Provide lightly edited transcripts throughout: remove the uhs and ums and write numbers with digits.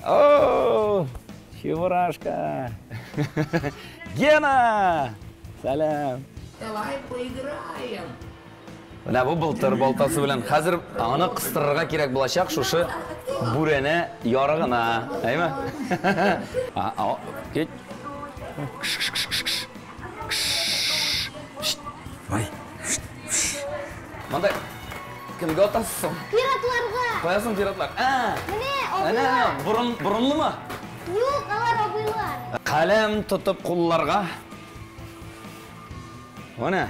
О, Чебурашка. Гена! Салам. Давай поиграем. Мына бу былтыр балтасы белән хәзер аны кыстырырга кирәк булачак шушы бүрәнә ярыгына, әйме? Кет. Ай. Монда кемгә атасың? Пиратларга. Каясың пиратлар? Менә Борынлымы? Юк, алар абыйлар. Каләм тотып кулларга. Менә.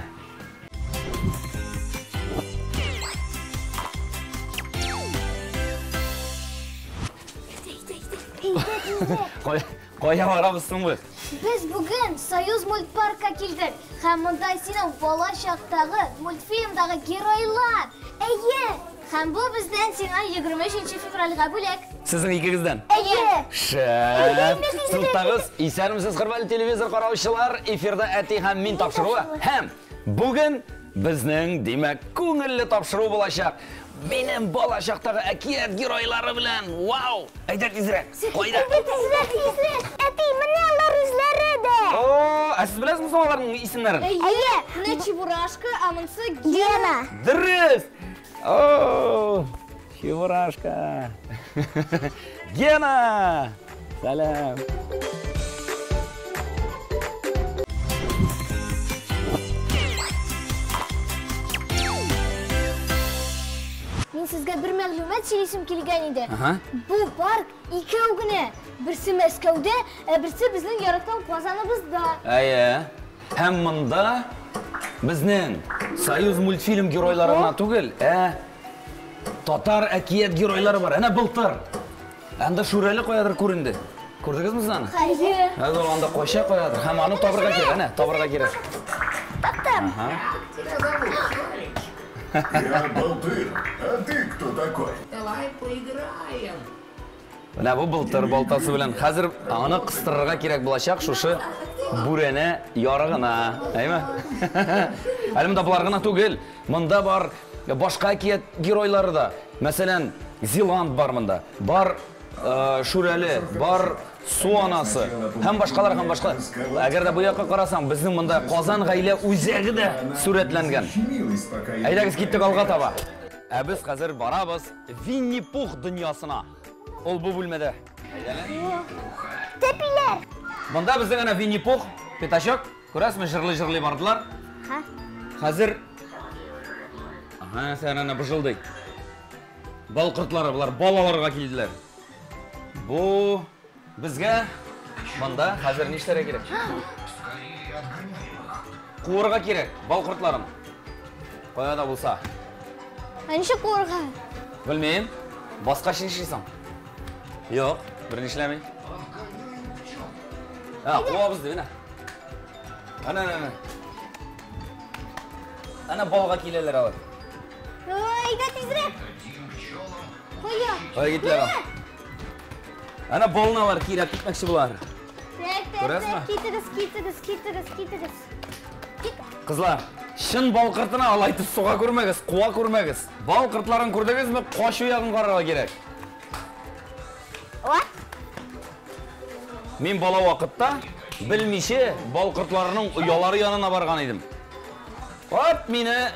Кая барабызсың бу? Biz bugün Soyuz Multpark'a келдік. Һәм монда синең бала чактагы мультфильмдагы геройлар. Әйе. Һәм бу бездән сиңа 23 февральгә бүләк. Сезнең икегездән? Әйе. Шәп. Сылтагыз, исәнмесез хөрмәтле телевизор караучылар, эфирда әти һәм мин тапшыруы. Һәм бүген безнең димәк күңелле тапшыру булачак. Benim bala çaktaki әкият геройлары белән. Вау! Әйдә тизрәк. Кайда? Тизрәк. Әти, менә алар үзләре дә. О, сез беләсезме аларның исемнәрен? Әйе. Менә Чебурашка, а монысы Гена. Дөрес. О, Чебурашка. Гена! Салам. Мен сезгә бер мәгълүмат сөйлисем килгән иде. Ага. Бу парк икәү генә. Берсе Мәскәүдә, ә берсе безнең яраткан Казаныбызда. Әйе. Һәм монда безнең Союз мультфильм геройларына түгел, татар әкият геройлары бар. Әнә былтыр. Анда Шүрәле каядыр күренде. Күрдегезме сез аны? Әйе. Хәзер анда кайча каядыр. Һәм аны табырга кирәк. Әнә, табырга кирәк. Таптым. Тебя зовут, мальчик? Я Балтыр. А ты кто такой? Давай поиграем. Менә бу былтыр балтасы белән хәзер аны кыстырырга кирәк булачак шушы бүрәнә ярыгына, әйме? Әле монда булар гына түгел. Монда бар башка әкият геройлары да. Мәсәлән, Зиланд бар монда. Бар Шүрәле, бар Су анасы. Һәм башкалар, һәм башка. Әгәр дә бу якка карасаң, безнең монда Казан гаилә үзәге дә сурәтләнгән. Әйдәгез киттек алга таба. Ә без хәзер барабыз Винни-Пух дөньясына. Ул бу бүлмәдә. Тәпиләр. Монда безнең әнә Винни-Пух, Пятачок, күрәсезме, җырлый бардылар. Хәзер сәнәне быжылдый. Бал кортлары булар, балаларга килделәр. Бу безгә монда хәзер нишләргә кирәк? Куырга кирәк, бал кортларын. Каяда булса. Ничек куырга? Белмим. Баскача нишлисең? Юк, бер нишләми. Куабыз дип, әнә. Әнә балга киләләр алар. Әйдә тизрәк. Кая? Кая китләр? Әнә балналар кирәк китмәкче булар. Күрәсезме? Китегез. Кызлар, шын бал кыртына алайтып суга күрмәгез, куа күрмәгез. Бал кыртларын күрдегезме, кашу ягын карарга кирәк. What? Мин бала вакытта белмичә бал кыртларының уялары янына барган идем. Вот мине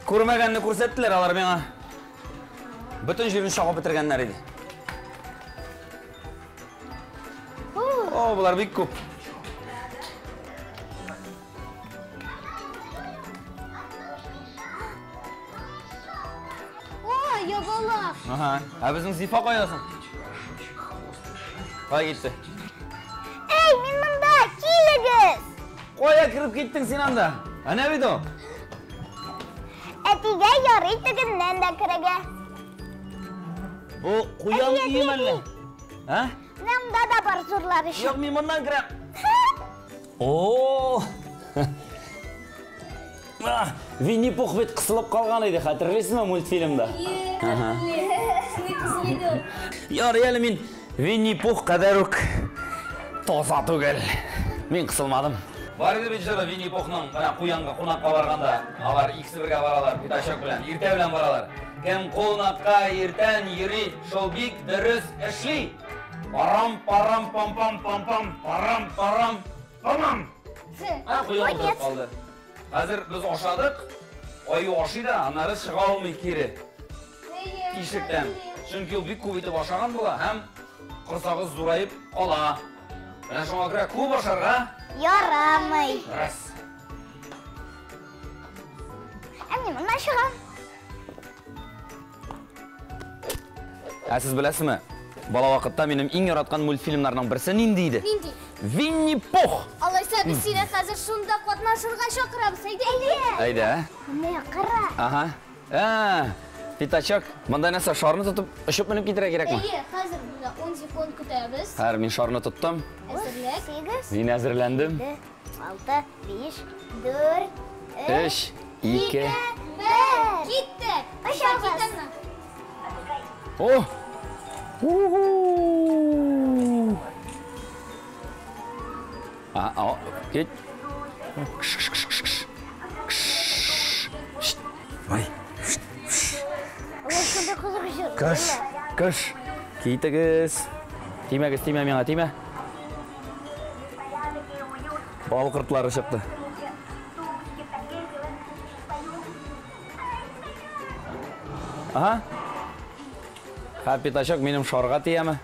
күрмәгәнне күрсәттеләр алар миңа. Бүтән җирен шагып бетергәннәр иде. О, булар бик күп. Ой, ябалак. Ә безнең Зифа каясың? Кая китте? Эй, мин монда, килегез. Кая кирип киттең син анда? Әнә бит о. Әтигә ярый тегеннән дә керәгә. Бу куян кием әллә? Монда да бар зурлар өчен. Юк, мин мондан кирәм. О! Винни-Пух бит кысылып калган иде, хәтерлисезме мультфильмда? Ярый әле мин Винни-Пух кадәр үк таза түгел. Мин кысылмадым. Бар еді бейжара Винни-Пухның қуянға қонаққа барғанда, алар икісі бірге баралар, Питачок білән, ерте білән баралар. Кем қонаққа ертен ери, шол бик дұрыс ішли. Парам-парам, пам-пам-пам-пам, парам-парам, пам-пам. Қуян отырып қалды. Қазір біз ошадық, ойы ошиды, анары шыға алмай кері. Тишіктен. Чүнкі ол бик көп етіп ошаған бола, һәм құрсағы зурайып қала. Мен шоңа кіра көп ошарға? Ярамай. Рас. Әмне мұнда шығам. Сіз білесіз ме? Бала вақытта менің ең яратқан мультфильмларының бірісі нендейді? Нендей? Винни-Пух! Алайса біз сені қазір шунда қатнашырға шақырабыз, әйде? Әйде, Міне, қара. Аха. Питачок, мұндай нәрсе шарны тұтып, ұшып мініп кетірі керек ме? Әйе, қазір бұнда 10 секунд күтәбіз. Әр, мен шарны тұттым. Әзірлік. 8, Мен әзірлендім. 6, 5, 4, 3, 2. 1. Кеттік. Ашағыз. О! Кет. Ай. Кыш. Кетігіз. Тимегіз, тиме меңа, тиме. Бал қыртлары шықты. Аха. Питачок, менің шарға тиемі?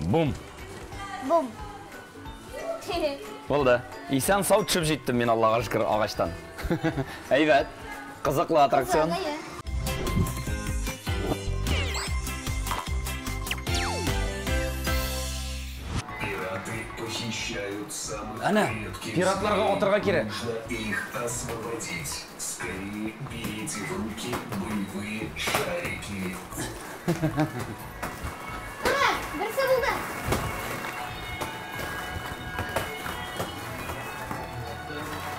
Бум. Бум. Болды. Исән сау түшіп жеттім мен Аллаға шүкір ағаштан. Әйбәт. Қызықлы аттракцион. Әне, пиратларға отырға кере. Их освободить. Скорее берите в руки боевые шарики. Ура, бірсі болды.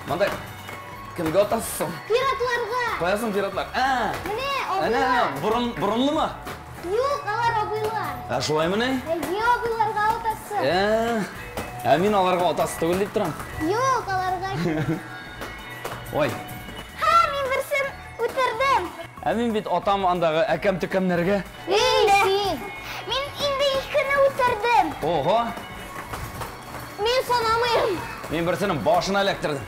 Мандай, кімге отасың? Пиратларға. Қоясың пиратлар. Міне, Әне, абылар. бұрынлы ма? Юк, алар абылар. Шулай міне? Әйе, абыларға отасы. Мен аларға отасы түгіл деп тұрам. Юк, аларға. Ой. Ха, мен бірсін өтірдім. Мен бет отам андағы әкем-түкемлерге. Сен. Мен инді екіні өтірдім. Ого. Мен санамайым. Мен бірсінің башына әлектірдім.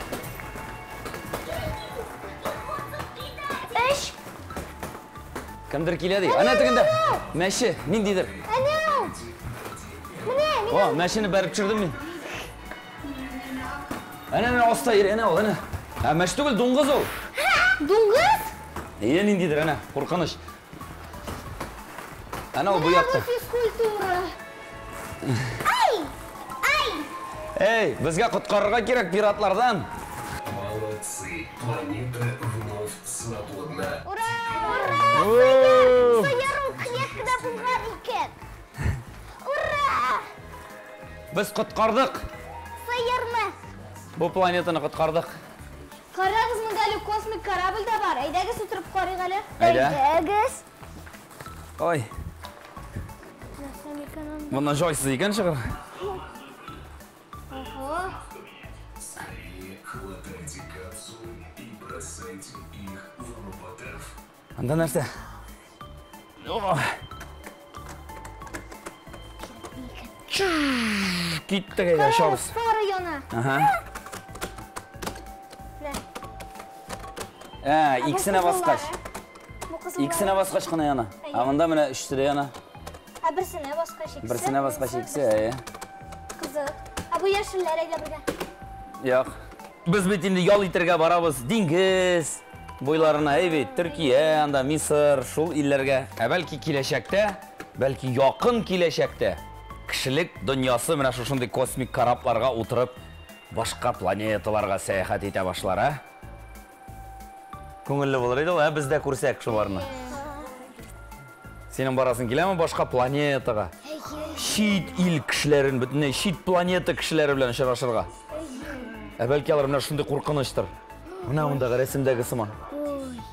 3. Кімдір келеді? Әне түгінде. Мәші, мен дейдір. Әне. Міне, мен. Мәшіні бәріп жүрдім мен. Әне, оста ер, әне ол, әне. Мәші түгіл, доңғыз ол. Доңғыз? Мен дейдір, әне, қорқыныш. Әне ол бұяпты. Физкультура. Эй, бізге құтқарырға керек пиратлардан. Молодцы. Планета вновь свободна. Ура! Сайярым клеткада болған екен. Ура! Біз құтқардық. Сайярмы? Бұл планетаны құтқардық. Қарағыз мұндалі космик корабль да бар. Әйдәгіз отырып қариғалі. Әйдә. Әйдәгіз. Ой, мұндан жойсыз екен шығыр. Скорее хватайте капсулы и бросайте их в роботов. Анда нәрсе? Кеттік әйді, шабыз. Сары яна. Икісіне басқаш. Икісіне басқаш қына яна. Амында міне үштірі яна. Бірсіне басқаш икісі. Бірсіне басқаш икісі, әйе. Қызық. Бұл яшылар әйді бірге. Yo'q. Biz bet endi yol itirga boramiz. Dengiz bo'ylarına, evet, Turkiya, anda Misr, shul illarga, balki kelajakda, balki yaqin kelajakda kishilik dunyosi mana shunday kosmik korablarga o'tirib boshqa planetalarga sayohat eta boshlar, ha? Ko'ngilli bo'lar edi, ha, bizda ko'rsak shularni. Sening borasing keladimi boshqa planetaga? Shit il kishilarin, butunlay shit planeta kishilari bilan uchrashirga. Belki alır bunlar şunday qo'rqinchdir. Mına bundağı resimdagi simon.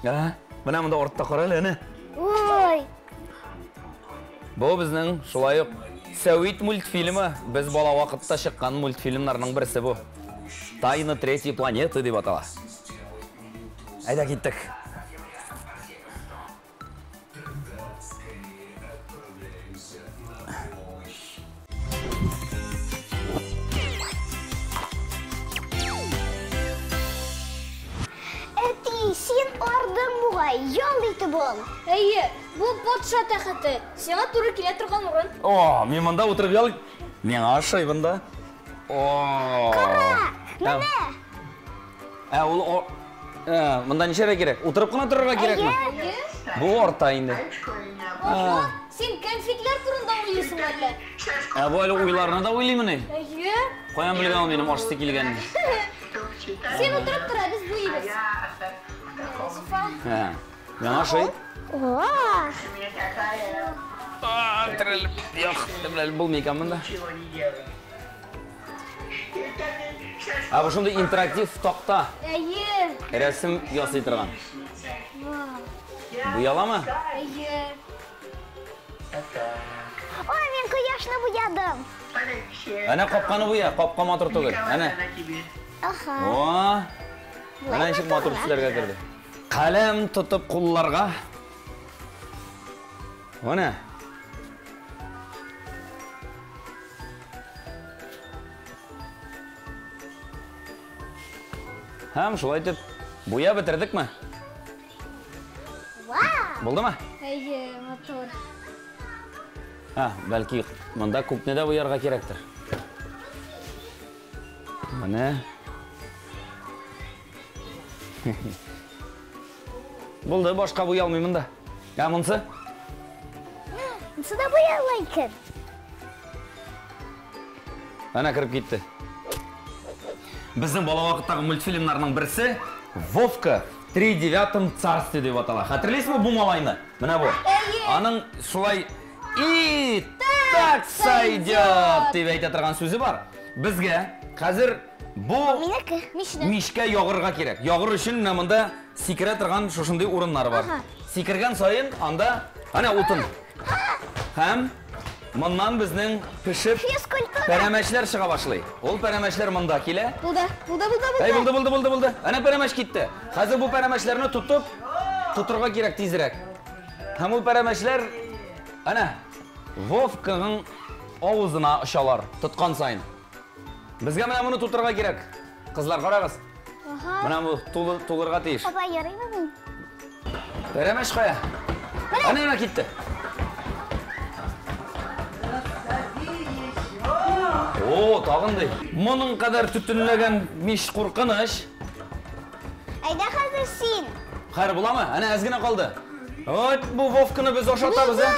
Ha? Mına bunda ortda qarala, ana. Oy. Bu bizning shulay Sovet multfilmi, biz bola vaqtda chiqqan multfilmlarning birisi bu. Tayna tretьей планеты deb ataladi. Ayda ketdik. Sen ordun buğay, yol iti bol. Eye, bu podsha taxati. Sena turib kela turgan o'rin. O, men bunda o'tirib yol. Men aşay bunda. O. Qara, nima? Ul bunda nechara kerak? O'tirib qana turarga kerakmi? Bu o'rta endi. Oha, sen konfetlar turunda o'ylaysan hali. Bu hali o'ylarni da o'ylayman. Eye. Qo'yam bilgan mening oshsi kelganini. Sen o'tirib tur, biz bu yeymiz. Zifa. Ha. Men aşay. Oha. Tirilib. Yo'q, bilal bo'lmaykan bunda. Bu shunday interaktiv taqta. Eye. Rasm yosay turgan. Bu yalama? Eye. Oy, men quyoshni bo'yadim. Ana qopqani bu ya, qopqa motor tugul. Ana. Aha. O. Ana eshik motor sizlarga kirdi. Qalam tutib qo'llarga. Mana. Ham shulay deb bo'ya bitirdikmi? Wow. Bo'ldimi? Eye, motor. Ha, balki bunda ko'pnida bo'yarga kerakdir. Mana. Bo'ldi, boshqa bo'ya olmayman da. Ya bunisi? Bunisi da bo'yalaykan. Ana kirib ketdi. Bizning bola vaqtdagi multfilmlarning birisi Vovka в 39-м царстве deb ataladi. Xatirlaysizmi bu malayni? Mana bu. Aning shulay "И так сойдёт" deb ayta turgan so'zi bor. Bizga hozir bu mishka yog'irga kerak. Yog'ir uchun mana bunda sikira turgan shunday o'rinlari bor. Sikirgan sayin anda ana o'tin. Ham bundan bizning pishib paramashlar chiqa boshlaydi. Ol paramashlar bunda kela. Bulda. Hey, buldi. Ana paramash ketdi. Hozir bu paramashlarni tuturga kerak tezroq. Ham bu paramashlar ana Vovkaning ovuzina isholar tutgan sayin. Bizga mana buni tuturga kerak. Qizlar qarag'iz. Mana bu to'lirga tegish. Papa, yaraymi? Paramash qo'ya. Ana nima ketdi? O, tag'inday. Bunun kadar tutunlagan mish qo'rqinish. Ayda hozir sen. Xayr bo'ladimi? Ana ozgina qoldi. O't, bu Vovkani biz o'shatamiz a.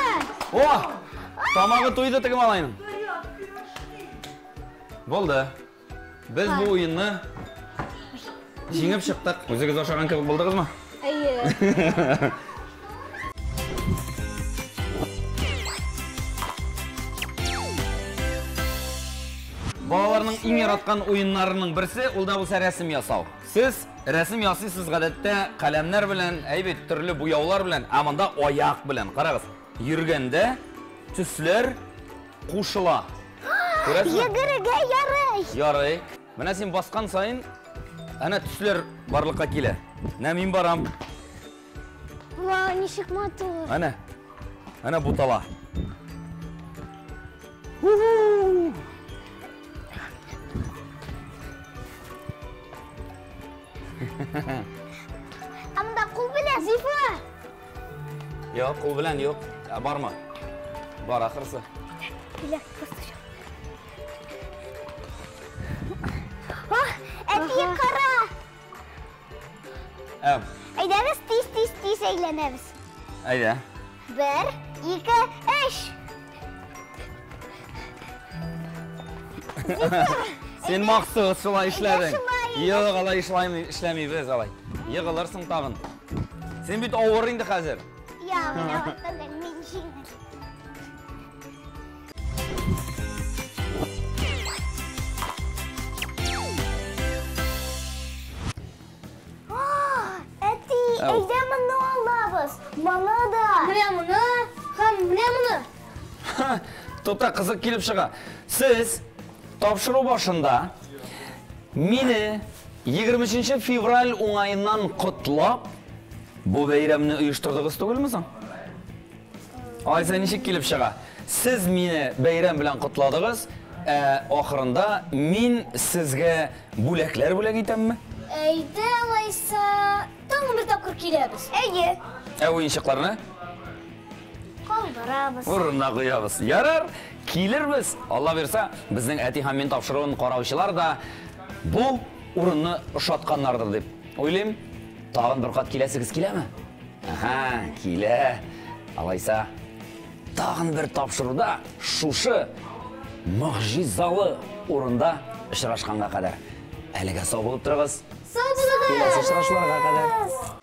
O! Tomog'i to'ydi tegmalayning. Bo'ldi. Biz bu o'yinni yengib chiqdik. O'zingiz o'shagan kabi bo'ldingizmi? Eye. Bolalarning eng yaratgan o'yinlarining birisi ul da bo'lsa rasm yasaw. Siz rasm yasaysiz odatda qalamlar bilan, aybet turli bo'yovlar bilan, amanda oyoq bilan. Qarag'iz, yurganda tuslar qo'shila. Ko'rasizmi? Yigiriga yaray. Yaray. Mana sen bosgan sayin ana tuslar borliqqa keladi. Na men boram. Voy, nishik motor. Ana butala. Amda qo'l bilan Zifa. Yo'q, qo'l bilan yo'q. Borma. Bor axirsi. Bilak ko'rsatishim. Oh, etiga qara. Ayda biz tez aylanamiz. Ayda. 1, 2, 3. Sen maqsud shulay ishlading. Yo'q, alay ishlamaymiz alay. Yig'ilarsың tag'in. Sen bit ovoringdi hozir. Yo'q, men o'tdan men ishingni. булыгыз. Мана да. Менә моны, һәм менә моны. Тота қызық келіп шыға. Сіз тапшыру башында мені 23 февраль оңайынан құтлап, бұл бәйрәмні ұйыштырдығыз түгілмісің? Айса нешек келіп шыға. Сіз мені бәйрәм білән құтладығыз, ақырында мен сізге бүләклер бүләк етемі? Әйді, алайса, таңғы бір тапқыр келеміз. Әйе. Ойыншықларына? Қалдырабыз. Урынна қоябыз. Ярар, келербіз. Алла берса, біздің әти һәм мен тапшыруын қараушылар да бұл урынны ұшатқаннардыр деп. Ойлайым, тағын бір қат келесіңіз келемі? Аха, келе. Алайса, тағын бір тапшыруда шушы мұғжизалы урында ұшырашқанға қадар. Әліге сау болып тұрғыз. Сау болыңыз. Келесі ұшырашуларға қадар.